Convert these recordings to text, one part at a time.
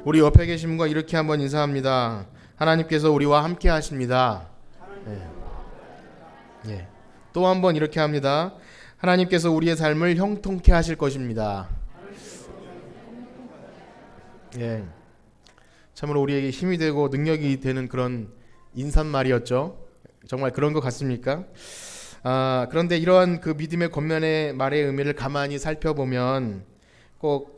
우리 옆에 계신 분과 이렇게 한번 인사합니다. 하나님께서 우리와 함께 하십니다. 예. 또 한번 이렇게 합니다. 하나님께서 우리의 삶을 형통케 하실 것입니다. 예. 참으로 우리에게 힘이 되고 능력이 되는 그런 인사말이었죠. 정말 그런 것 같습니까? 그런데 이러한 그 믿음의 겉면의 말의 의미를 가만히 살펴보면 꼭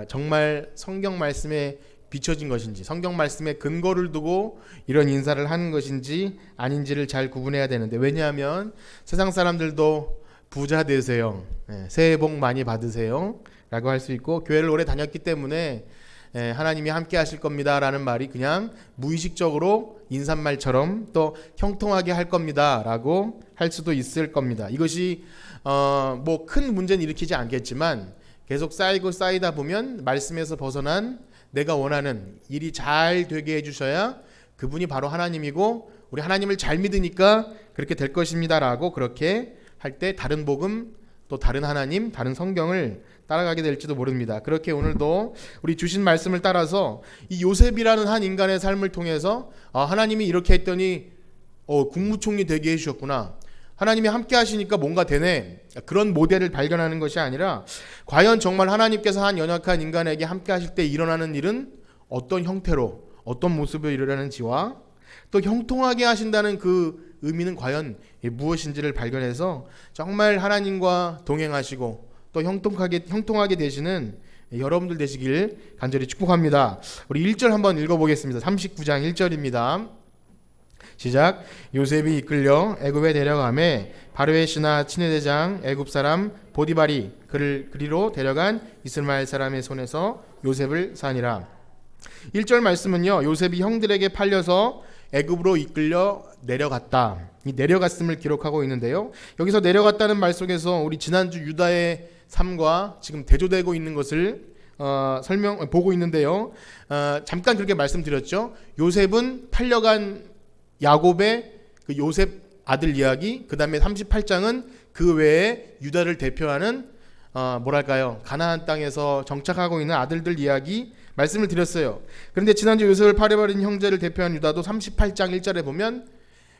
정말 성경 말씀에 비춰진 것인지, 성경 말씀에 근거를 두고 이런 인사를 하는 것인지 아닌지를 잘 구분해야 되는데, 왜냐하면 세상 사람들도 부자 되세요, 새해 복 많이 받으세요 라고 할 수 있고, 교회를 오래 다녔기 때문에 하나님이 함께 하실 겁니다 라는 말이 그냥 무의식적으로 인사말처럼 또 형통하게 할 겁니다 라고 할 수도 있을 겁니다. 이것이 뭐 큰 문제는 일으키지 않겠지만 계속 쌓이고 쌓이다 보면 말씀에서 벗어난 내가 원하는 일이 잘 되게 해주셔야 그분이 바로 하나님이고 우리 하나님을 잘 믿으니까 그렇게 될 것입니다 라고 그렇게 할 때 다른 복음, 또 다른 하나님, 다른 성경을 따라가게 될지도 모릅니다. 그렇게 오늘도 우리 주신 말씀을 따라서 이 요셉이라는 한 인간의 삶을 통해서 하나님이 이렇게 했더니 국무총리 되게 해주셨구나, 하나님이 함께 하시니까 뭔가 되네, 그런 모델을 발견하는 것이 아니라 과연 정말 하나님께서 한 연약한 인간에게 함께 하실 때 일어나는 일은 어떤 형태로 어떤 모습으로 일어나는지와 또 형통하게 하신다는 그 의미는 과연 무엇인지를 발견해서 정말 하나님과 동행하시고 또 형통하게 되시는 여러분들 되시길 간절히 축복합니다. 우리 1절 한번 읽어보겠습니다. 39장 1절입니다. 시작. 요셉이 이끌려 애굽에 내려가매 바로의 신하 친위대장 애굽 사람 보디발이 그를 그리로 데려간 이스마엘 사람의 손에서 요셉을 사니라. 1절 말씀은요, 요셉이 형들에게 팔려서 애굽으로 이끌려 내려갔다, 이 내려갔음을 기록하고 있는데요, 여기서 내려갔다는 말 속에서 우리 지난주 유다의 삶과 지금 대조되고 있는 것을 보고 있는데요, 잠깐 그렇게 말씀드렸죠. 요셉은 팔려간 야곱의 그 요셉 아들 이야기, 그 다음에 38장은 그 외에 유다를 대표하는 가나안 땅에서 정착하고 있는 아들들 이야기 말씀을 드렸어요. 그런데 지난주 요셉을 팔아버린 형제를 대표한 유다도 38장 1절에 보면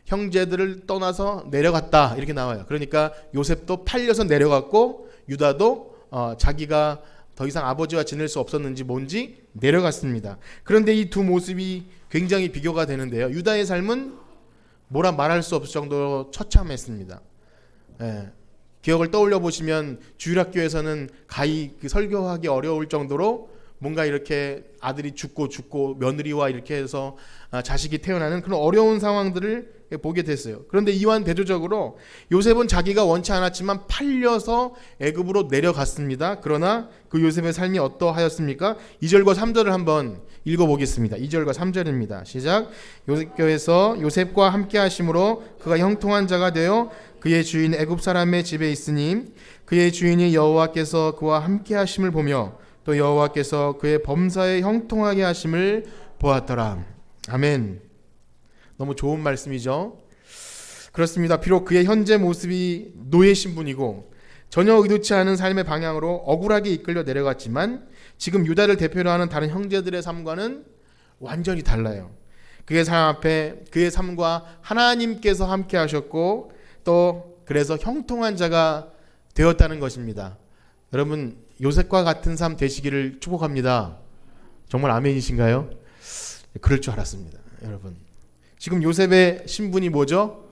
형제들을 떠나서 내려갔다 이렇게 나와요. 그러니까 요셉도 팔려서 내려갔고 유다도 자기가 더 이상 아버지와 지낼 수 없었는지 뭔지 내려갔습니다. 그런데 이 두 모습이 굉장히 비교가 되는데요, 유다의 삶은 뭐라 말할 수 없을 정도로 처참했습니다. 기억을 떠올려 보시면 주일학교에서는 가히 설교하기 어려울 정도로 뭔가 이렇게 아들이 죽고 며느리와 이렇게 해서 자식이 태어나는 그런 어려운 상황들을 보게 됐어요. 그런데 이와는 대조적으로 요셉은 자기가 원치 않았지만 팔려서 애굽으로 내려갔습니다. 그러나 그 요셉의 삶이 어떠하였습니까? 2절과 3절을 한번 읽어보겠습니다. 2절과 3절입니다. 시작. 요셉교에서 요셉과 함께 하심으로 그가 형통한 자가 되어 그의 주인 애굽 사람의 집에 있으니 그의 주인이 여호와께서 그와 함께 하심을 보며 또 여호와께서 그의 범사에 형통하게 하심을 보았더라. 아멘. 너무 좋은 말씀이죠. 그렇습니다. 비록 그의 현재 모습이 노예 신분이고 전혀 의도치 않은 삶의 방향으로 억울하게 이끌려 내려갔지만 지금 유다를 대표로 하는 다른 형제들의 삶과는 완전히 달라요. 그의 삶 앞에 그의 삶과 하나님께서 함께 하셨고 또 그래서 형통한 자가 되었다는 것입니다. 여러분, 요셉과 같은 삶 되시기를 축복합니다. 정말 아멘이신가요? 그럴 줄 알았습니다. 여러분, 지금 요셉의 신분이 뭐죠?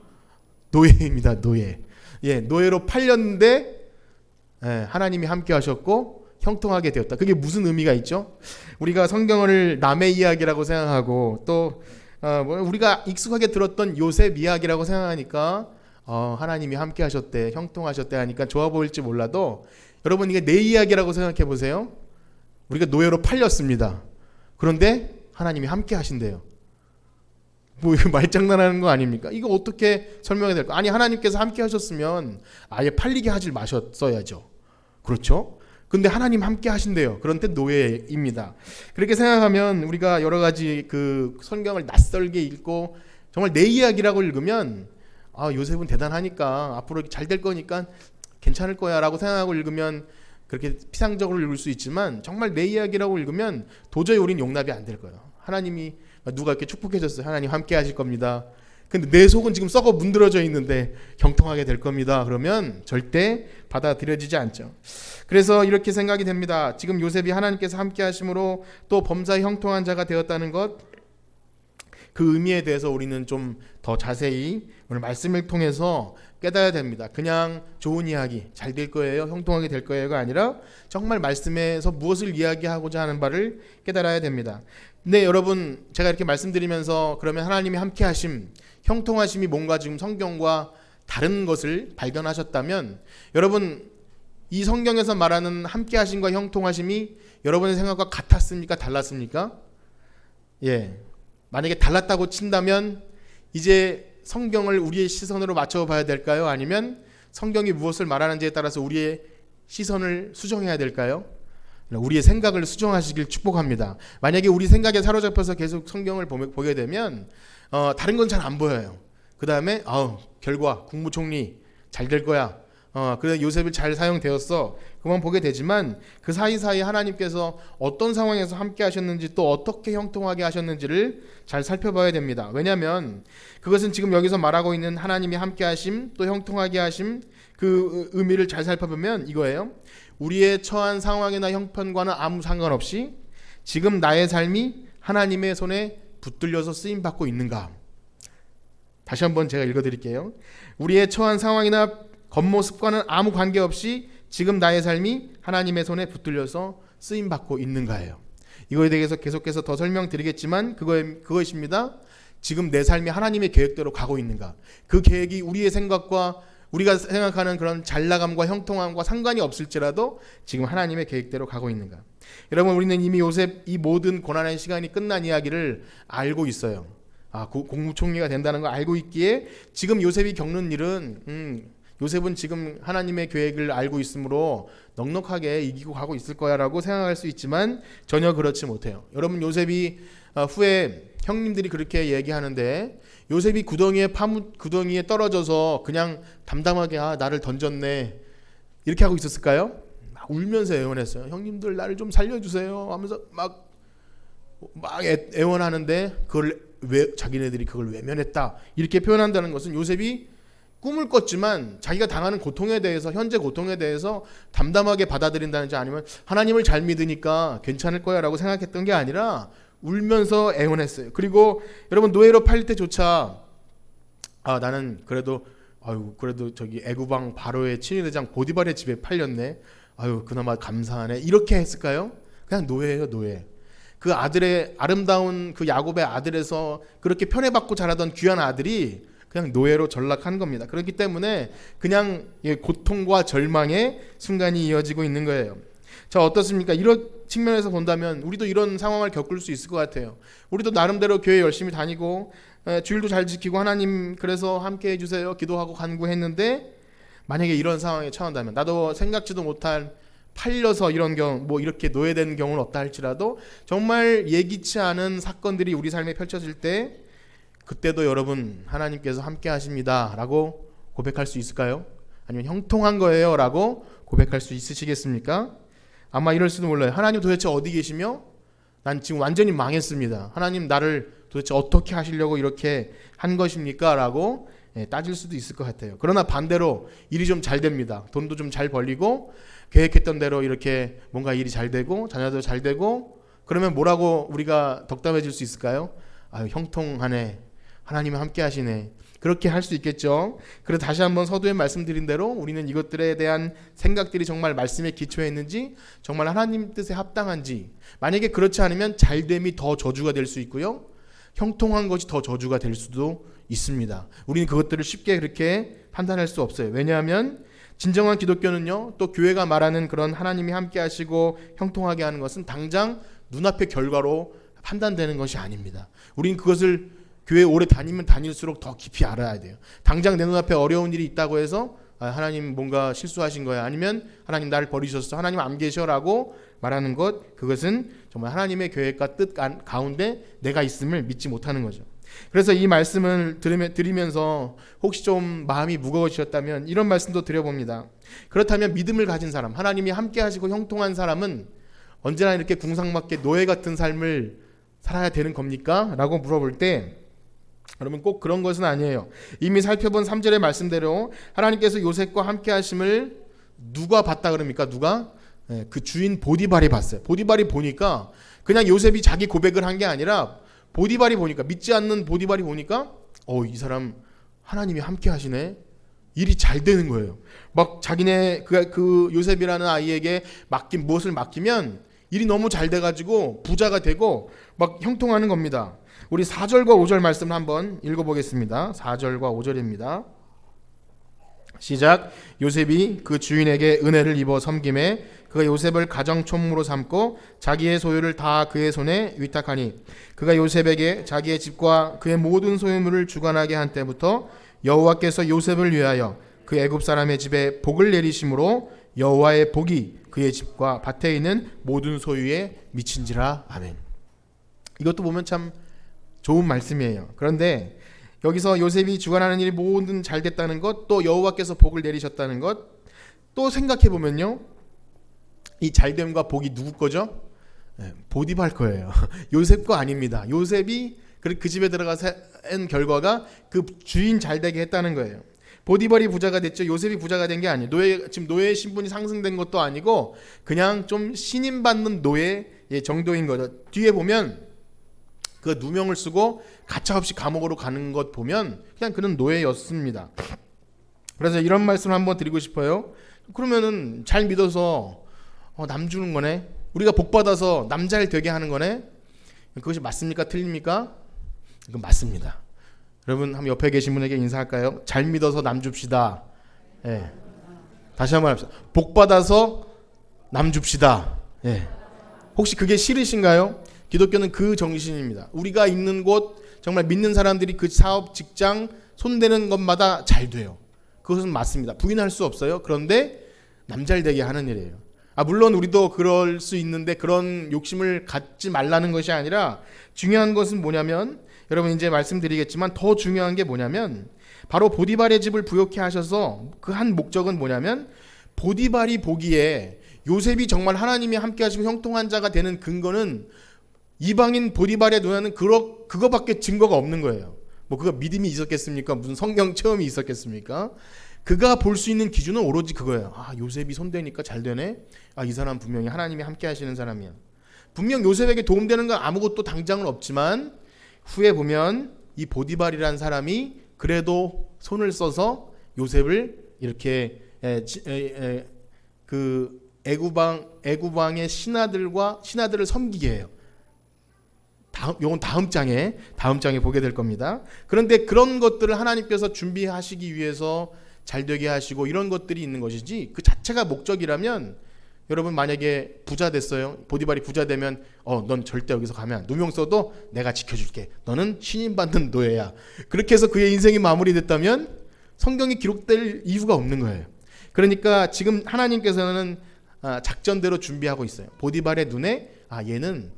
노예입니다. 노예. 노예로 팔렸는데 하나님이 함께 하셨고 형통하게 되었다. 그게 무슨 의미가 있죠? 우리가 성경을 남의 이야기라고 생각하고 또 우리가 익숙하게 들었던 요셉 이야기라고 생각하니까 하나님이 함께 하셨대, 형통하셨대 하니까 좋아 보일지 몰라도 여러분, 이게 내 이야기라고 생각해 보세요. 우리가 노예로 팔렸습니다. 그런데 하나님이 함께 하신대요. 뭐 이거 말장난하는 거 아닙니까? 이거 어떻게 설명해야 될까? 아니, 하나님께서 함께 하셨으면 아예 팔리게 하지 마셨어야죠. 그렇죠? 근데 하나님 함께 하신대요. 그런데 노예입니다. 그렇게 생각하면 우리가 여러 가지 그 성경을 낯설게 읽고 정말 내 이야기라고 읽으면 요셉은 대단하니까 앞으로 잘 될 거니까 괜찮을 거야 라고 생각하고 읽으면 그렇게 피상적으로 읽을 수 있지만 정말 내 이야기라고 읽으면 도저히 우린 용납이 안 될 거예요. 하나님이 누가 이렇게 축복해줬어요. 하나님 함께 하실 겁니다. 근데 내 속은 지금 썩어 문드러져 있는데 형통하게 될 겁니다. 그러면 절대 받아들여지지 않죠. 그래서 이렇게 생각이 됩니다. 지금 요셉이 하나님께서 함께 하심으로 또 범사에 형통한 자가 되었다는 것, 그 의미에 대해서 우리는 좀 더 자세히 오늘 말씀을 통해서 깨달아야 됩니다. 그냥 좋은 이야기, 잘 될 거예요, 형통하게 될 거예요가 아니라 정말 말씀에서 무엇을 이야기하고자 하는 바를 깨달아야 됩니다. 근데 여러분, 제가 이렇게 말씀드리면서 그러면 하나님이 함께 하심, 형통하심이 뭔가 지금 성경과 다른 것을 발견하셨다면, 여러분, 이 성경에서 말하는 함께 하심과 형통하심이 여러분의 생각과 같았습니까? 달랐습니까? 예. 만약에 달랐다고 친다면 이제 성경을 우리의 시선으로 맞춰 봐야 될까요? 아니면 성경이 무엇을 말하는지에 따라서 우리의 시선을 수정해야 될까요? 우리의 생각을 수정하시길 축복합니다. 만약에 우리 생각에 사로잡혀서 계속 성경을 보게 되면 다른 건 잘 안 보여요. 그 다음에 결과 국무총리 잘 될 거야. 그래 요셉이 잘 사용되었어. 그만 보게 되지만 그 사이사이 하나님께서 어떤 상황에서 함께 하셨는지 또 어떻게 형통하게 하셨는지를 잘 살펴봐야 됩니다. 왜냐하면 그것은 지금 여기서 말하고 있는 하나님이 함께 하심 또 형통하게 하심, 그 의미를 잘 살펴보면 이거예요. 우리의 처한 상황이나 형편과는 아무 상관없이 지금 나의 삶이 하나님의 손에 붙들려서 쓰임받고 있는가. 다시 한번 제가 읽어드릴게요. 우리의 처한 상황이나 겉모습과는 아무 관계없이 지금 나의 삶이 하나님의 손에 붙들려서 쓰임받고 있는가예요. 이거에 대해서 계속해서 더 설명드리겠지만 그것입니다. 지금 내 삶이 하나님의 계획대로 가고 있는가. 그 계획이 우리의 생각과 우리가 생각하는 그런 잘나감과 형통함과 상관이 없을지라도 지금 하나님의 계획대로 가고 있는가. 여러분, 우리는 이미 요셉 이 모든 고난의 시간이 끝난 이야기를 알고 있어요. 국무총리가 된다는 걸 알고 있기에 지금 요셉이 겪는 일은 요셉은 지금 하나님의 계획을 알고 있으므로 넉넉하게 이기고 가고 있을 거야 라고 생각할 수 있지만 전혀 그렇지 못해요. 여러분, 요셉이 후에 형님들이 그렇게 얘기하는데 요셉이 구덩이에 떨어져서 그냥 담담하게 나를 던졌네 이렇게 하고 있었을까요? 막 울면서 애원했어요. 형님들 나를 좀 살려주세요 하면서 막 애원하는데 자기네들이 그걸 외면했다 이렇게 표현한다는 것은 요셉이 꿈을 꿨지만 자기가 당하는 고통에 대해서, 현재 고통에 대해서 담담하게 받아들인다는지 아니면 하나님을 잘 믿으니까 괜찮을 거야 라고 생각했던 게 아니라 울면서 애원했어요. 그리고 여러분, 노예로 팔릴 때조차 나는 그래도 저기 애굽왕 바로의 친위대장 보디발의 집에 팔렸네. 그나마 감사하네. 이렇게 했을까요? 그냥 노예예요, 노예. 그 아들의 아름다운 그 야곱의 아들에서 그렇게 편애받고 자라던 귀한 아들이 그냥 노예로 전락한 겁니다. 그렇기 때문에 그냥 고통과 절망의 순간이 이어지고 있는 거예요. 자, 어떻습니까? 이런 측면에서 본다면 우리도 이런 상황을 겪을 수 있을 것 같아요. 우리도 나름대로 교회 열심히 다니고 주일도 잘 지키고 하나님 그래서 함께 해주세요 기도하고 간구했는데 만약에 이런 상황에 처한다면, 나도 생각지도 못한 팔려서 이런 경우 이렇게 노예된 경우는 없다 할지라도 정말 예기치 않은 사건들이 우리 삶에 펼쳐질 때 그때도 여러분 하나님께서 함께 하십니다 라고 고백할 수 있을까요? 아니면 형통한 거예요 라고 고백할 수 있으시겠습니까? 아마 이럴 수도 몰라요. 하나님 도대체 어디 계시며 난 지금 완전히 망했습니다. 하나님 나를 도대체 어떻게 하시려고 이렇게 한 것입니까? 라고 따질 수도 있을 것 같아요. 그러나 반대로 일이 좀 잘 됩니다. 돈도 좀 잘 벌리고 계획했던 대로 이렇게 뭔가 일이 잘 되고 자녀도 잘 되고 그러면 뭐라고 우리가 덕담해 줄 수 있을까요? 형통하네. 하나님은 함께 하시네. 그렇게 할 수 있겠죠. 그래서 다시 한번 서두에 말씀드린 대로 우리는 이것들에 대한 생각들이 정말 말씀에 기초했는지, 정말 하나님 뜻에 합당한지, 만약에 그렇지 않으면 잘됨이 더 저주가 될 수 있고요, 형통한 것이 더 저주가 될 수도 있습니다. 우리는 그것들을 쉽게 그렇게 판단할 수 없어요. 왜냐하면 진정한 기독교는요, 또 교회가 말하는 그런 하나님이 함께 하시고 형통하게 하는 것은 당장 눈앞의 결과로 판단되는 것이 아닙니다. 우리는 그것을 교회 오래 다니면 다닐수록 더 깊이 알아야 돼요. 당장 내 눈앞에 어려운 일이 있다고 해서 하나님 뭔가 실수하신 거야, 아니면 하나님 나를 버리셨어, 하나님 안 계셔라고 말하는 것, 그것은 정말 하나님의 계획과 뜻 가운데 내가 있음을 믿지 못하는 거죠. 그래서 이 말씀을 들으면서 혹시 좀 마음이 무거워지셨다면 이런 말씀도 드려봅니다. 그렇다면 믿음을 가진 사람, 하나님이 함께 하시고 형통한 사람은 언제나 이렇게 궁상맞게 노예 같은 삶을 살아야 되는 겁니까? 라고 물어볼 때 여러분 꼭 그런 것은 아니에요. 이미 살펴본 3절의 말씀대로 하나님께서 요셉과 함께 하심을 누가 봤다 그럽니까? 누가? 그 주인 보디발이 봤어요. 보디발이 보니까 그냥 요셉이 자기 고백을 한 게 아니라 보디발이 보니까, 믿지 않는 보디발이 보니까 이 사람 하나님이 함께 하시네. 일이 잘 되는 거예요. 막 자기네 그 요셉이라는 아이에게 무엇을 맡기면 일이 너무 잘 돼가지고 부자가 되고 막 형통하는 겁니다. 우리 4절과 5절 말씀을 한번 읽어보겠습니다. 4절과 5절입니다. 시작. 요셉이 그 주인에게 은혜를 입어 섬김에 그가 요셉을 가정총무로 삼고 자기의 소유를 다 그의 손에 위탁하니 그가 요셉에게 자기의 집과 그의 모든 소유물을 주관하게 한 때부터 여호와께서 요셉을 위하여 그 애굽 사람의 집에 복을 내리심으로 여호와의 복이 그의 집과 밭에 있는 모든 소유에 미친지라. 아멘. 이것도 보면 참 좋은 말씀이에요. 그런데 여기서 요셉이 주관하는 일이 모든 잘 됐다는 것, 또 여호와께서 복을 내리셨다는 것, 또 생각해 보면요, 이 잘됨과 복이 누구 거죠? 보디발 거예요. 요셉 거 아닙니다. 요셉이 그 집에 들어가서 한 결과가 그 주인 잘 되게 했다는 거예요. 보디발이 부자가 됐죠. 요셉이 부자가 된 게 아니에요. 지금 노예 신분이 상승된 것도 아니고 그냥 좀 신임받는 노예 정도인 거죠. 뒤에 보면 그 누명을 쓰고 가차없이 감옥으로 가는 것 보면 그냥 그는 노예였습니다. 그래서 이런 말씀을 한번 드리고 싶어요. 그러면은 잘 믿어서 남 주는 거네. 우리가 복 받아서 남 잘 되게 하는 거네. 그것이 맞습니까? 틀립니까? 이건 맞습니다. 여러분 한번 옆에 계신 분에게 인사할까요? 잘 믿어서 남 줍시다. 예. 다시 한번 합시다. 복 받아서 남 줍시다. 예. 혹시 그게 싫으신가요? 기독교는 그 정신입니다. 우리가 있는 곳, 정말 믿는 사람들이 그 사업, 직장, 손대는 것마다 잘 돼요. 그것은 맞습니다. 부인할 수 없어요. 그런데 남 잘 되게 하는 일이에요. 물론 우리도 그럴 수 있는데 그런 욕심을 갖지 말라는 것이 아니라 중요한 것은 뭐냐면, 여러분 이제 말씀드리겠지만 더 중요한 게 뭐냐면 바로 보디발의 집을 부욕해 하셔서 그 한 목적은 뭐냐면 보디발이 보기에 요셉이 정말 하나님이 함께 하시고 형통한 자가 되는 근거는 이방인 보디발의 눈에는 그거밖에 증거가 없는 거예요. 그가 믿음이 있었겠습니까? 무슨 성경 체험이 있었겠습니까? 그가 볼 수 있는 기준은 오로지 그거예요. 요셉이 손대니까 잘 되네. 이 사람 분명히 하나님이 함께 하시는 사람이야. 분명 요셉에게 도움되는 건 아무것도 당장은 없지만 후에 보면 이 보디발이라는 사람이 그래도 손을 써서 요셉을 이렇게 그 애굽왕의 신하들을 섬기게 해요. 이건 다음 장에 보게 될 겁니다. 그런데 그런 것들을 하나님께서 준비하시기 위해서 잘 되게 하시고 이런 것들이 있는 것이지 그 자체가 목적이라면, 여러분 만약에 부자 됐어요. 보디발이 부자 되면 넌 절대 여기서 가면 누명 써도 내가 지켜줄게. 너는 신임받는 노예야. 그렇게 해서 그의 인생이 마무리됐다면 성경이 기록될 이유가 없는 거예요. 그러니까 지금 하나님께서는 작전대로 준비하고 있어요. 보디발의 눈에 얘는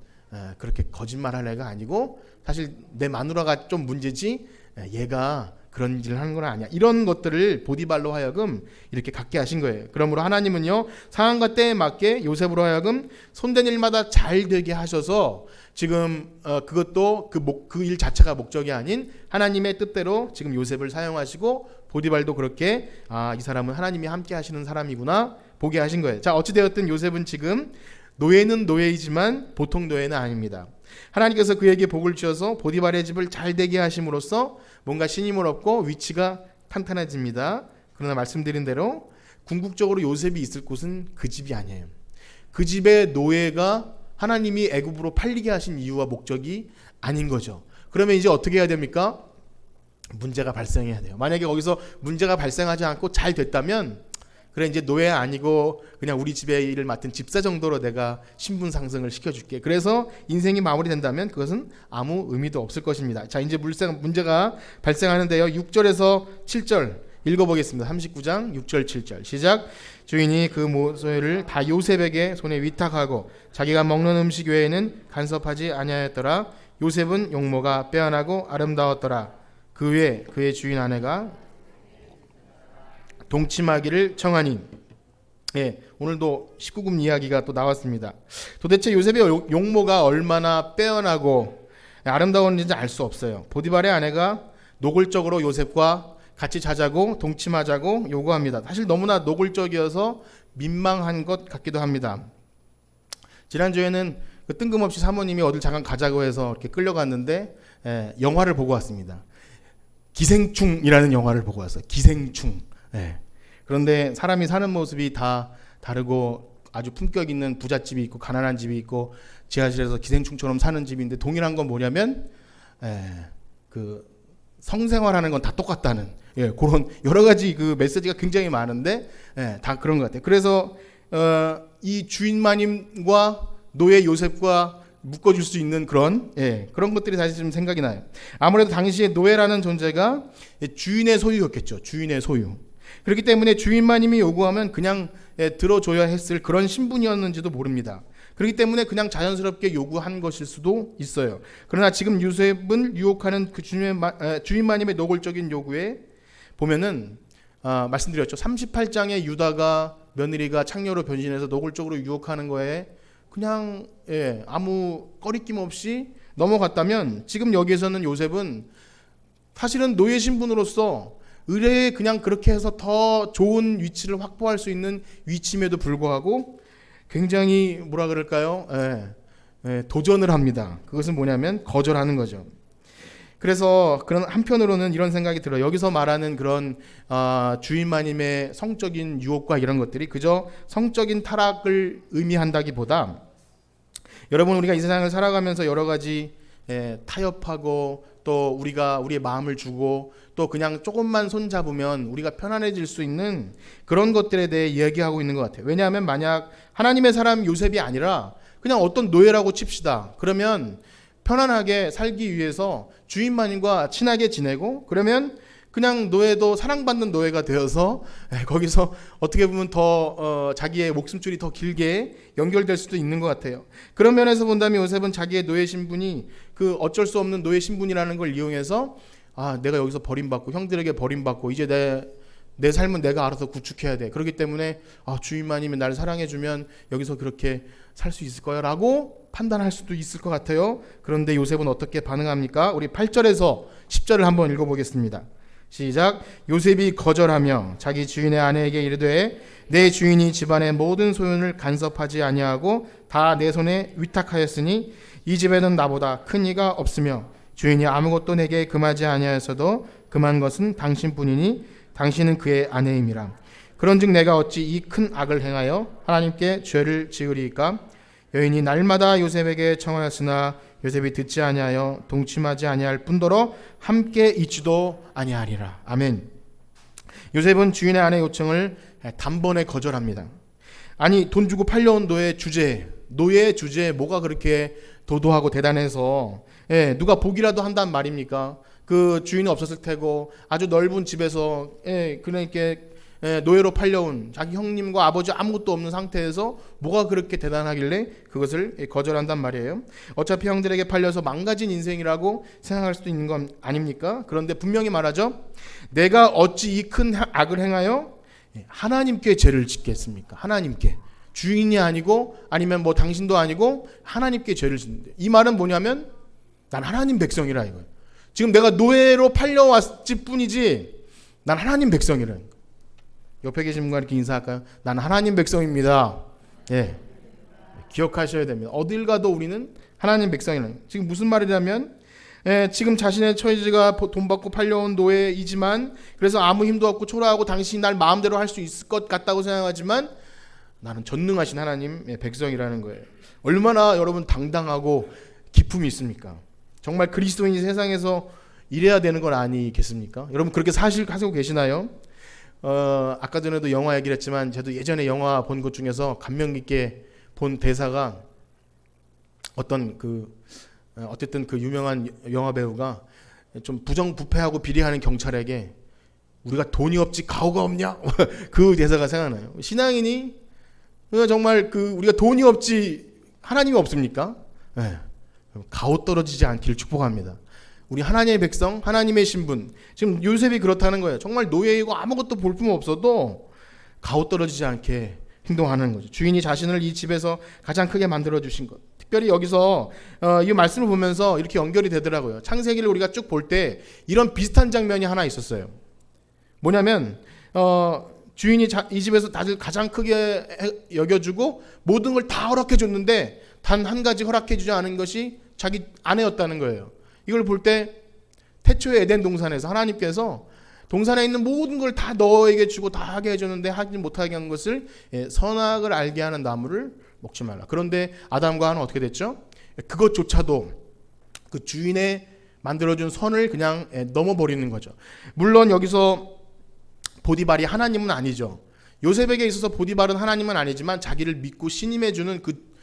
그렇게 거짓말할 애가 아니고 사실 내 마누라가 좀 문제지 얘가 그런 일을 하는 건 아니야. 이런 것들을 보디발로 하여금 이렇게 갖게 하신 거예요. 그러므로 하나님은요, 상황과 때에 맞게 요셉으로 하여금 손댄 일마다 잘 되게 하셔서 지금 그것도 그 일 자체가 목적이 아닌 하나님의 뜻대로 지금 요셉을 사용하시고 보디발도 그렇게 이 사람은 하나님이 함께 하시는 사람이구나 보게 하신 거예요. 자, 어찌되었든 요셉은 지금 노예는 노예이지만 보통 노예는 아닙니다. 하나님께서 그에게 복을 주셔서 보디발의 집을 잘 되게 하심으로써 뭔가 신임을 얻고 위치가 탄탄해집니다. 그러나 말씀드린 대로 궁극적으로 요셉이 있을 곳은 그 집이 아니에요. 그 집의 노예가 하나님이 애굽으로 팔리게 하신 이유와 목적이 아닌 거죠. 그러면 이제 어떻게 해야 됩니까? 문제가 발생해야 돼요. 만약에 거기서 문제가 발생하지 않고 잘 됐다면 그래 이제 노예 아니고 그냥 우리 집의 일을 맡은 집사 정도로 내가 신분 상승을 시켜줄게. 그래서 인생이 마무리된다면 그것은 아무 의미도 없을 것입니다. 자, 이제 문제가 발생하는데요. 6절에서 7절 읽어보겠습니다. 39장 6절 7절 시작. 주인이 그 소유를 다 요셉에게 손에 위탁하고 자기가 먹는 음식 외에는 간섭하지 아니하였더라. 요셉은 용모가 빼어나고 아름다웠더라. 그 후에 그의 주인 아내가 동침하기를 청하니. 예, 오늘도 19금 이야기가 또 나왔습니다. 도대체 요셉의 용모가 얼마나 빼어나고 아름다웠는지 알 수 없어요. 보디발의 아내가 노골적으로 요셉과 같이 자자고 동침하자고 요구합니다. 사실 너무나 노골적이어서 민망한 것 같기도 합니다. 지난주에는 그 뜬금없이 사모님이 어딜 잠깐 가자고 해서 이렇게 끌려갔는데 영화를 보고 왔습니다. 기생충이라는 영화를 보고 왔어요. 기생충. 그런데 사람이 사는 모습이 다 다르고 아주 품격 있는 부잣집이 있고 가난한 집이 있고 지하실에서 기생충처럼 사는 집인데 동일한 건 뭐냐면 그 성생활하는 건 다 똑같다는 그런 여러 가지 그 메시지가 굉장히 많은데 다 그런 것 같아요. 그래서 이 주인마님과 노예 요셉과 묶어줄 수 있는 그런 것들이 다시 좀 생각이 나요. 아무래도 당시에 노예라는 존재가 주인의 소유였겠죠. 주인의 소유. 그렇기 때문에 주인마님이 요구하면 그냥 들어줘야 했을 그런 신분이었는지도 모릅니다. 그렇기 때문에 그냥 자연스럽게 요구한 것일 수도 있어요. 그러나 지금 요셉은 유혹하는 그 주인마님의 노골적인 요구에 보면은 말씀드렸죠. 38장의 유다가 며느리가 창녀로 변신해서 노골적으로 유혹하는 거에 그냥 아무 꺼리낌 없이 넘어갔다면 지금 여기에서는 요셉은 사실은 노예 신분으로서 의뢰에 그냥 그렇게 해서 더 좋은 위치를 확보할 수 있는 위치임에도 불구하고 굉장히 뭐라 그럴까요? 도전을 합니다. 그것은 뭐냐면 거절하는 거죠. 그래서 그런 한편으로는 이런 생각이 들어요. 여기서 말하는 그런 주인마님의 성적인 유혹과 이런 것들이 그저 성적인 타락을 의미한다기보다 여러분 우리가 이 세상을 살아가면서 여러 가지 타협하고 또 우리가 우리의 마음을 주고 또 그냥 조금만 손잡으면 우리가 편안해질 수 있는 그런 것들에 대해 이야기하고 있는 것 같아요. 왜냐하면 만약 하나님의 사람 요셉이 아니라 그냥 어떤 노예라고 칩시다. 그러면 편안하게 살기 위해서 주인마님과 친하게 지내고 그러면 그냥 노예도 사랑받는 노예가 되어서 거기서 어떻게 보면 더 자기의 목숨줄이 더 길게 연결될 수도 있는 것 같아요. 그런 면에서 본다면 요셉은 자기의 노예 신분이 그 어쩔 수 없는 노예 신분이라는 걸 이용해서 내가 여기서 버림받고 형들에게 버림받고 이제 내 삶은 내가 알아서 구축해야 돼. 그렇기 때문에 주인마님이 나를 사랑해주면 여기서 그렇게 살 수 있을 거야 라고 판단할 수도 있을 것 같아요. 그런데 요셉은 어떻게 반응합니까? 우리 8절에서 10절을 한번 읽어보겠습니다. 시작. 요셉이 거절하며 자기 주인의 아내에게 이르되 내 주인이 집안의 모든 소윤을 간섭하지 아니하고 다 내 손에 위탁하였으니 이 집에는 나보다 큰 이가 없으며 주인이 아무것도 내게 금하지 아니하였어도 금한 것은 당신뿐이니 당신은 그의 아내임이라. 그런즉 내가 어찌 이 큰 악을 행하여 하나님께 죄를 지으리이까? 여인이 날마다 요셉에게 청하였으나 요셉이 듣지 아니하여 동침하지 아니할 뿐더러 함께 있지도 아니하리라. 아멘. 요셉은 주인의 아내 요청을 단번에 거절합니다. 아니 돈 주고 팔려온 노예의 주제에 뭐가 그렇게 도도하고 대단해서 누가 보기라도 한단 말입니까? 그 주인이 없었을 테고 아주 넓은 집에서 그러니까 노예로 팔려온 자기 형님과 아버지 아무것도 없는 상태에서 뭐가 그렇게 대단하길래 그것을 거절한단 말이에요. 어차피 형들에게 팔려서 망가진 인생이라고 생각할 수도 있는 건 아닙니까? 그런데 분명히 말하죠. 내가 어찌 이 큰 악을 행하여 하나님께 죄를 짓겠습니까? 하나님께. 주인이 아니고 아니면 뭐 당신도 아니고 하나님께 죄를 짓는데 이 말은 뭐냐면 난 하나님 백성이라 이거예요. 지금 내가 노예로 팔려왔을 뿐이지 난 하나님 백성이라. 옆에 계신 분과 이렇게 인사할까요? 난 하나님 백성입니다. 기억하셔야 됩니다. 어딜 가도 우리는 하나님 백성이라. 지금 무슨 말이냐면 지금 자신의 처지가 돈 받고 팔려온 노예이지만 그래서 아무 힘도 없고 초라하고 당신이 날 마음대로 할 수 있을 것 같다고 생각하지만 나는 전능하신 하나님의 백성이라는 거예요. 얼마나 여러분 당당하고 기품이 있습니까? 정말 그리스도인이 세상에서 이래야 되는 건 아니겠습니까? 여러분 그렇게 사실하고 계시나요? 아까 전에도 영화 얘기를 했지만 저도 예전에 영화 본 것 중에서 감명 깊게 본 대사가 어떤 어쨌든 그 유명한 영화 배우가 좀 부정부패하고 비리하는 경찰에게 우리가 돈이 없지 가오가 없냐? 그 대사가 생각나요. 신앙인이 정말 우리가 돈이 없지 하나님이 없습니까? 가오떨어지지 않기를 축복합니다. 우리 하나님의 백성, 하나님의 신분, 지금 요셉이 그렇다는 거예요. 정말 노예이고 아무것도 볼품 없어도 가오떨어지지 않게 행동하는 거죠. 주인이 자신을 이 집에서 가장 크게 만들어 주신 것. 특별히 여기서 이 말씀을 보면서 이렇게 연결이 되더라고요. 창세기를 우리가 쭉 볼 때 이런 비슷한 장면이 하나 있었어요. 뭐냐면 주인이 이 집에서 다들 가장 크게 여겨주고 모든 걸 다 허락해 줬는데 단 한 가지 허락해 주지 않은 것이 자기 아내였다는 거예요. 이걸 볼 때 태초의 에덴 동산에서 하나님께서 동산에 있는 모든 걸 다 너에게 주고 다 하게 해줬는데 하지 못하게 한 것을 선악을 알게 하는 나무를 먹지 말라. 그런데 아담과 하와는 어떻게 됐죠? 그것조차도 그 주인의 만들어준 선을 그냥 넘어버리는 거죠. 물론 여기서 보디발이 하나님은 아니죠. 요셉에게 있어서 보디발은 하나님은 아니지만 자기를 믿고 신임해주는 그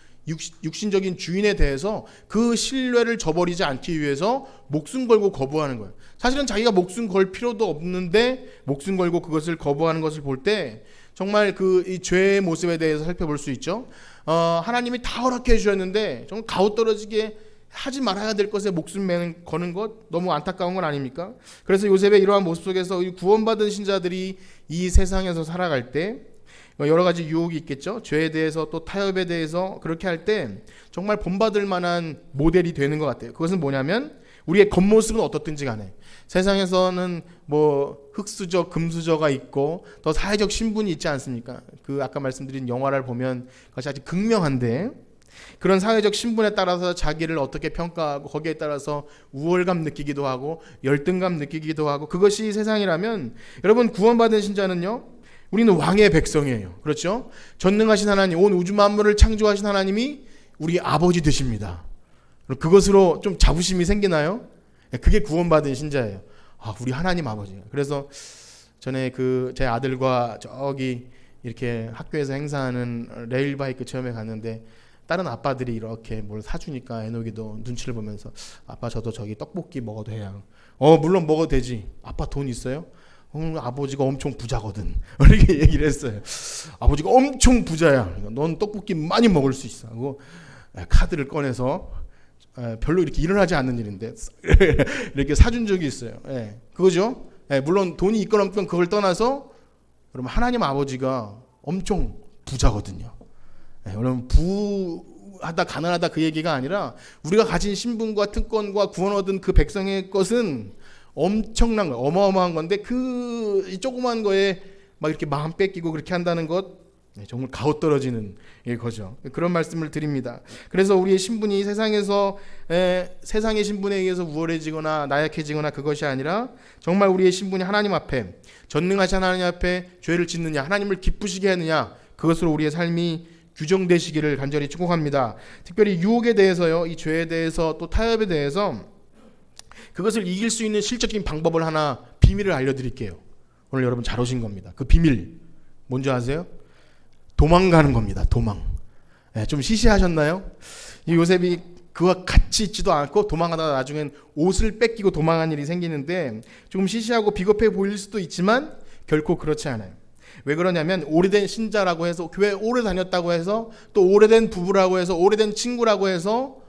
육신적인 주인에 대해서 그 신뢰를 저버리지 않기 위해서 목숨 걸고 거부하는 거예요. 사실은 자기가 목숨 걸 필요도 없는데 목숨 걸고 그것을 거부하는 것을 볼 때 정말 이 죄의 모습에 대해서 살펴볼 수 있죠. 하나님이 다 허락해 주셨는데 정말 가오떨어지게 하지 말아야 될 것에 목숨 거는 것 너무 안타까운 건 아닙니까? 그래서 요셉의 이러한 모습 속에서 구원받은 신자들이 이 세상에서 살아갈 때 여러 가지 유혹이 있겠죠. 죄에 대해서 또 타협에 대해서 그렇게 할 때 정말 본받을 만한 모델이 되는 것 같아요. 그것은 뭐냐면 우리의 겉모습은 어떻든지 간에 세상에서는 뭐 흙수저, 금수저가 있고 더 사회적 신분이 있지 않습니까? 아까 말씀드린 영화를 보면 그것이 아주 극명한데 그런 사회적 신분에 따라서 자기를 어떻게 평가하고 거기에 따라서 우월감 느끼기도 하고 열등감 느끼기도 하고 그것이 세상이라면 여러분 구원받은 신자는요 우리는 왕의 백성이에요. 그렇죠? 전능하신 하나님, 온 우주 만물을 창조하신 하나님이 우리 아버지 되십니다. 그것으로 좀 자부심이 생기나요? 그게 구원받은 신자예요. 우리 하나님 아버지. 그래서 전에 제 아들과 저기 이렇게 학교에서 행사하는 레일바이크 체험에 갔는데 다른 아빠들이 이렇게 뭘 사주니까 에녹이도 눈치를 보면서 아빠 저도 저기 떡볶이 먹어도 해요. 물론 먹어도 되지. 아빠 돈 있어요? 아버지가 엄청 부자거든. 이렇게 얘기를 했어요. 아버지가 엄청 부자야. 넌 떡볶이 많이 먹을 수 있어. 하고 카드를 꺼내서 별로 이렇게 일어나지 않는 일인데 이렇게 사준 적이 있어요. 그거죠. 물론 돈이 있건 없건 그걸 떠나서 여러분 하나님 아버지가 엄청 부자거든요. 여러분 부하다 가난하다 그 얘기가 아니라 우리가 가진 신분과 특권과 구원 얻은 그 백성의 것은 엄청난 거, 어마어마한 건데 이 조그만 거에 막 이렇게 마음 뺏기고 그렇게 한다는 것 정말 가오떨어지는 거죠. 그런 말씀을 드립니다. 그래서 우리의 신분이 세상에서 세상의 신분에 의해서 우월해지거나 나약해지거나 그것이 아니라 정말 우리의 신분이 하나님 앞에 전능하신 하나님 앞에 죄를 짓느냐 하나님을 기쁘시게 하느냐 그것으로 우리의 삶이 규정되시기를 간절히 축복합니다. 특별히 유혹에 대해서요, 이 죄에 대해서 또 타협에 대해서 그것을 이길 수 있는 실적인 방법을 하나 비밀을 알려드릴게요. 오늘 여러분 잘 오신 겁니다. 그 비밀 뭔지 아세요? 도망가는 겁니다. 도망. 좀 시시하셨나요? 이 요셉이 그와 같이 있지도 않고 도망가다가 나중엔 옷을 뺏기고 도망한 일이 생기는데 조금 시시하고 비겁해 보일 수도 있지만 결코 그렇지 않아요. 왜 그러냐면 오래된 신자라고 해서 교회 오래 다녔다고 해서 또 오래된 부부라고 해서 오래된 친구라고 해서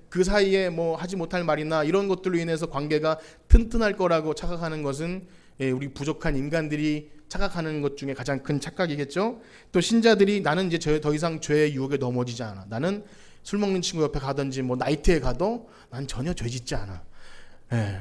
그 사이에 뭐 하지 못할 말이나 이런 것들로 인해서 관계가 튼튼할 거라고 착각하는 것은 우리 부족한 인간들이 착각하는 것 중에 가장 큰 착각이겠죠. 또 신자들이 나는 이제 더 이상 죄의 유혹에 넘어지지 않아. 나는 술 먹는 친구 옆에 가든지 뭐 나이트에 가도 난 전혀 죄 짓지 않아.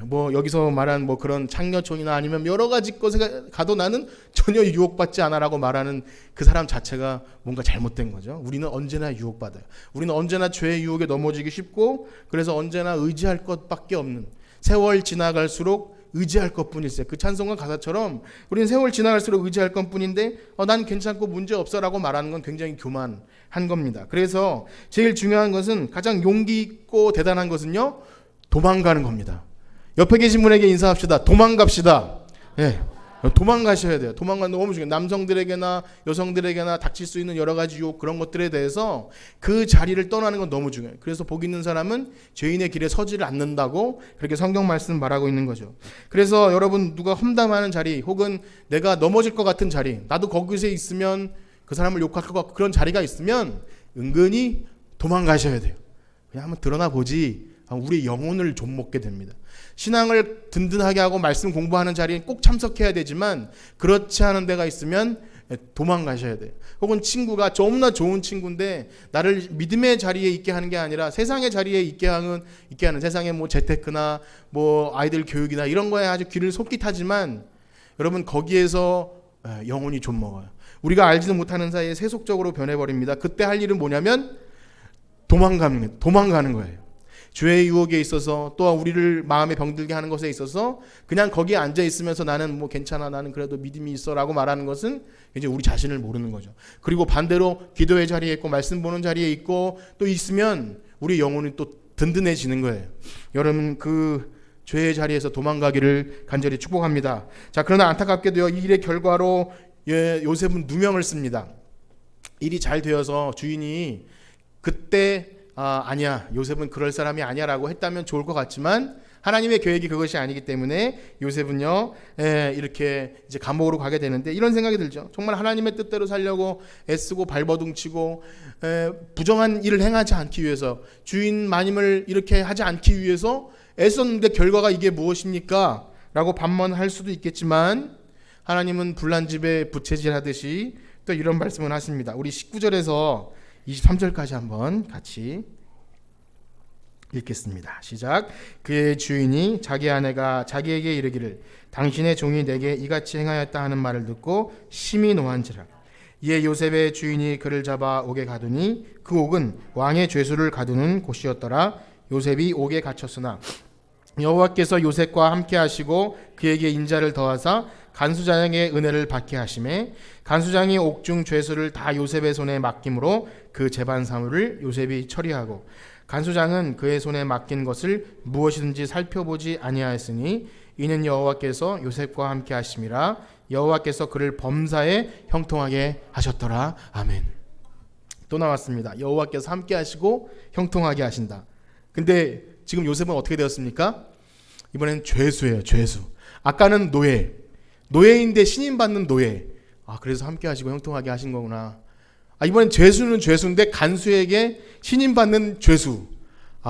뭐 여기서 말한 뭐 그런 창녀촌이나 아니면 여러 가지 곳에 가도 나는 전혀 유혹받지 않아라고 말하는 그 사람 자체가 뭔가 잘못된 거죠. 우리는 언제나 유혹받아요. 우리는 언제나 죄의 유혹에 넘어지기 쉽고 그래서 언제나 의지할 것밖에 없는 세월 지나갈수록 의지할 것뿐일세. 그 찬송가 가사처럼 우리는 세월 지나갈수록 의지할 것뿐인데 난 괜찮고 문제 없어라고 말하는 건 굉장히 교만한 겁니다. 그래서 제일 중요한 것은 가장 용기 있고 대단한 것은요 도망가는 겁니다. 옆에 계신 분에게 인사합시다. 도망갑시다. 도망가셔야 돼요. 도망가는 거 너무 중요해요. 남성들에게나 여성들에게나 닥칠 수 있는 여러 가지 유혹 그런 것들에 대해서 그 자리를 떠나는 건 너무 중요해요. 그래서 복 있는 사람은 죄인의 길에 서지를 않는다고 그렇게 성경 말씀 말하고 있는 거죠. 그래서 여러분 누가 험담하는 자리 혹은 내가 넘어질 것 같은 자리 나도 거기서 있으면 그 사람을 욕할 것 같고 그런 자리가 있으면 은근히 도망가셔야 돼요. 그냥 한번 드러나 보지. 우리의 영혼을 좀먹게 됩니다. 신앙을 든든하게 하고 말씀 공부하는 자리에 꼭 참석해야 되지만 그렇지 않은 데가 있으면 도망가셔야 돼요. 혹은 친구가 너무나 좋은 친구인데 나를 믿음의 자리에 있게 하는 게 아니라 세상의 자리에 있게 하는 세상의 뭐 재테크나 뭐 아이들 교육이나 이런 거에 아주 귀를 솔깃하지만 여러분 거기에서 영혼이 좀 먹어요. 우리가 알지도 못하는 사이에 세속적으로 변해버립니다. 그때 할 일은 뭐냐면 도망가는 거예요. 죄의 유혹에 있어서 또 우리를 마음에 병들게 하는 것에 있어서 그냥 거기에 앉아 있으면서 나는 뭐 괜찮아, 나는 그래도 믿음이 있어라고 말하는 것은 이제 우리 자신을 모르는 거죠. 그리고 반대로 기도의 자리에 있고 말씀 보는 자리에 있고 또 있으면 우리 영혼이 또 든든해지는 거예요. 여러분 그 죄의 자리에서 도망가기를 간절히 축복합니다. 자, 그러나 안타깝게도요, 이 일의 결과로 요셉은 누명을 씁니다. 일이 잘 되어서 주인이 그때 아니야, 요셉은 그럴 사람이 아니야라고 했다면 좋을 것 같지만 하나님의 계획이 그것이 아니기 때문에 요셉은요 이렇게 이제 감옥으로 가게 되는데 이런 생각이 들죠. 정말 하나님의 뜻대로 살려고 애쓰고 발버둥치고 부정한 일을 행하지 않기 위해서 주인 마님을 이렇게 하지 않기 위해서 애썼는데 결과가 이게 무엇입니까? 라고 반문할 수도 있겠지만 하나님은 불난 집에 부채질하듯이 또 이런 말씀을 하십니다. 우리 19절에서 23절까지 한번 같이 읽겠습니다. 시작. 그의 주인이 자기 아내가 자기에게 이르기를 당신의 종이 내게 이같이 행하였다 하는 말을 듣고 심히 노한지라. 이에 요셉의 주인이 그를 잡아 옥에 가두니 그 옥은 왕의 죄수를 가두는 곳이었더라. 요셉이 옥에 갇혔으나 여호와께서 요셉과 함께 하시고 그에게 인자를 더하사 간수장에게 은혜를 받게 하심에 간수장이 옥중 죄수를 다 요셉의 손에 맡김으로 그 재반 사물을 요셉이 처리하고 간수장은 그의 손에 맡긴 것을 무엇이든지 살펴보지 아니하였으니 이는 여호와께서 요셉과 함께 하심이라. 여호와께서 그를 범사에 형통하게 하셨더라. 아멘. 또 나왔습니다. 여호와께서 함께 하시고 형통하게 하신다. 근데 지금 요셉은 어떻게 되었습니까? 이번엔 죄수예요. 죄수. 아까는 노예인데 신임받는 노예. 그래서 함께 하시고 형통하게 하신 거구나. 이번엔 죄수는 죄수인데 간수에게 신임받는 죄수.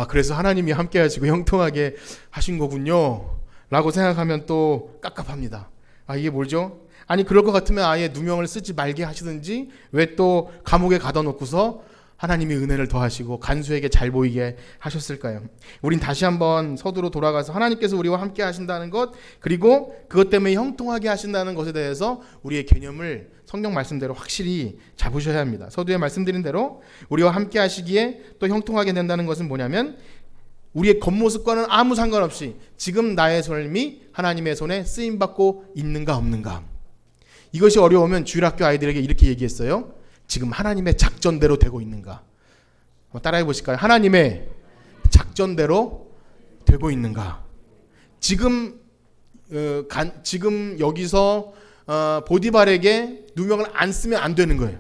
그래서 하나님이 함께 하시고 형통하게 하신 거군요 라고 생각하면 또 깝깝합니다. 이게 뭐죠? 아니 그럴 것 같으면 아예 누명을 쓰지 말게 하시든지 왜 또 감옥에 가둬놓고서 하나님이 은혜를 더하시고 간수에게 잘 보이게 하셨을까요? 우린 다시 한번 서두로 돌아가서 하나님께서 우리와 함께 하신다는 것, 그리고 그것 때문에 형통하게 하신다는 것에 대해서 우리의 개념을 성경 말씀대로 확실히 잡으셔야 합니다. 서두에 말씀드린 대로 우리와 함께 하시기에 또 형통하게 된다는 것은 뭐냐면 우리의 겉모습과는 아무 상관없이 지금 나의 삶이 하나님의 손에 쓰임받고 있는가 없는가. 이것이 어려우면 주일학교 아이들에게 이렇게 얘기했어요. 지금 하나님의 작전대로 되고 있는가? 따라해 보실까요? 하나님의 작전대로 되고 있는가? 지금 여기서 보디발에게 누명을 안 쓰면 안 되는 거예요.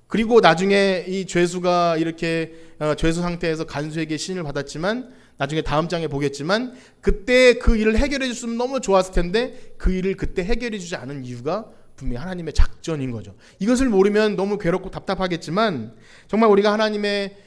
그리고 나중에 이 죄수가 이렇게 죄수 상태에서 간수에게 신을 받았지만 나중에 다음 장에 보겠지만 그때 그 일을 해결해 줬으면 너무 좋았을 텐데 그 일을 그때 해결해 주지 않은 이유가 분명히 하나님의 작전인 거죠. 이것을 모르면 너무 괴롭고 답답하겠지만 정말 우리가 하나님의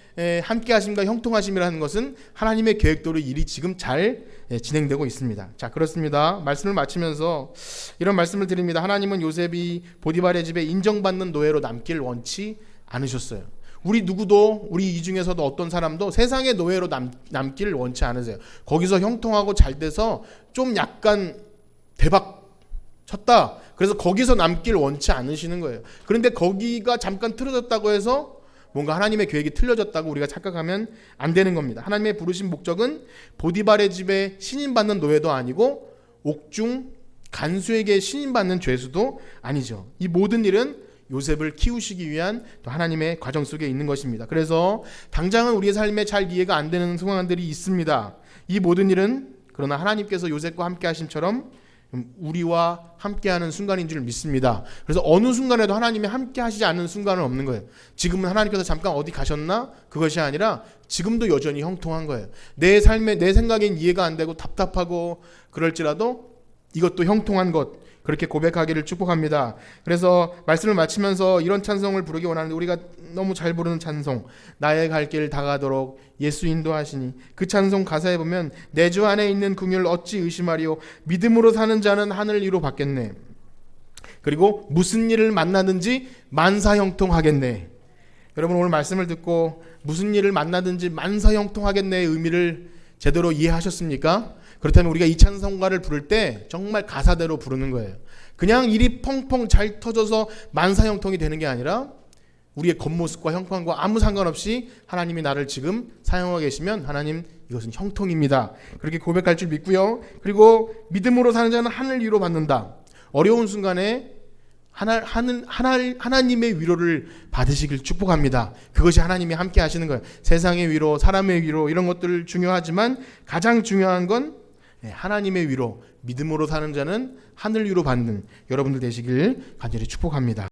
함께 하심과 형통하심이라는 것은 하나님의 계획대로 일이 지금 잘 진행되고 있습니다. 자, 그렇습니다. 말씀을 마치면서 이런 말씀을 드립니다. 하나님은 요셉이 보디발의 집에 인정받는 노예로 남길 원치 않으셨어요. 우리 누구도 우리 이 중에서도 어떤 사람도 세상의 노예로 남기를 원치 않으세요. 거기서 형통하고 잘 돼서 좀 약간 대박 쳤다. 그래서 거기서 남길 원치 않으시는 거예요. 그런데 거기가 잠깐 틀어졌다고 해서 뭔가 하나님의 계획이 틀려졌다고 우리가 착각하면 안 되는 겁니다. 하나님의 부르신 목적은 보디발의 집에 신임받는 노예도 아니고 옥중 간수에게 신임받는 죄수도 아니죠. 이 모든 일은 요셉을 키우시기 위한 또 하나님의 과정 속에 있는 것입니다. 그래서 당장은 우리의 삶에 잘 이해가 안 되는 상황들이 있습니다. 이 모든 일은 그러나 하나님께서 요셉과 함께 하심처럼 우리와 함께하는 순간인 줄 믿습니다. 그래서 어느 순간에도 하나님이 함께 하시지 않는 순간은 없는 거예요. 지금은 하나님께서 잠깐 어디 가셨나? 그것이 아니라 지금도 여전히 형통한 거예요. 내 삶에 내 생각엔 이해가 안 되고 답답하고 그럴지라도 이것도 형통한 것, 그렇게 고백하기를 축복합니다. 그래서 말씀을 마치면서 이런 찬송을 부르기 원하는데, 우리가 너무 잘 부르는 찬송, 나의 갈 길 다가도록 예수 인도하시니, 그 찬송 가사에 보면 내 주 안에 있는 긍휼 어찌 의심하리요, 믿음으로 사는 자는 하늘 위로 받겠네. 그리고 무슨 일을 만나든지 만사형통하겠네. 여러분, 오늘 말씀을 듣고 무슨 일을 만나든지 만사형통하겠네의 의미를 제대로 이해하셨습니까? 그렇다면 우리가 이 찬송가를 부를 때 정말 가사대로 부르는 거예요. 그냥 일이 펑펑 잘 터져서 만사형통이 되는 게 아니라 우리의 겉모습과 형편과 아무 상관없이 하나님이 나를 지금 사용하고 계시면 하나님, 이것은 형통입니다. 그렇게 고백할 줄 믿고요. 그리고 믿음으로 사는 자는 하늘 위로 받는다. 어려운 순간에 하나님의 위로를 받으시길 축복합니다. 그것이 하나님이 함께 하시는 거예요. 세상의 위로, 사람의 위로, 이런 것들 중요하지만 가장 중요한 건 하나님의 위로, 믿음으로 사는 자는 하늘 위로 받는 여러분들 되시길 간절히 축복합니다.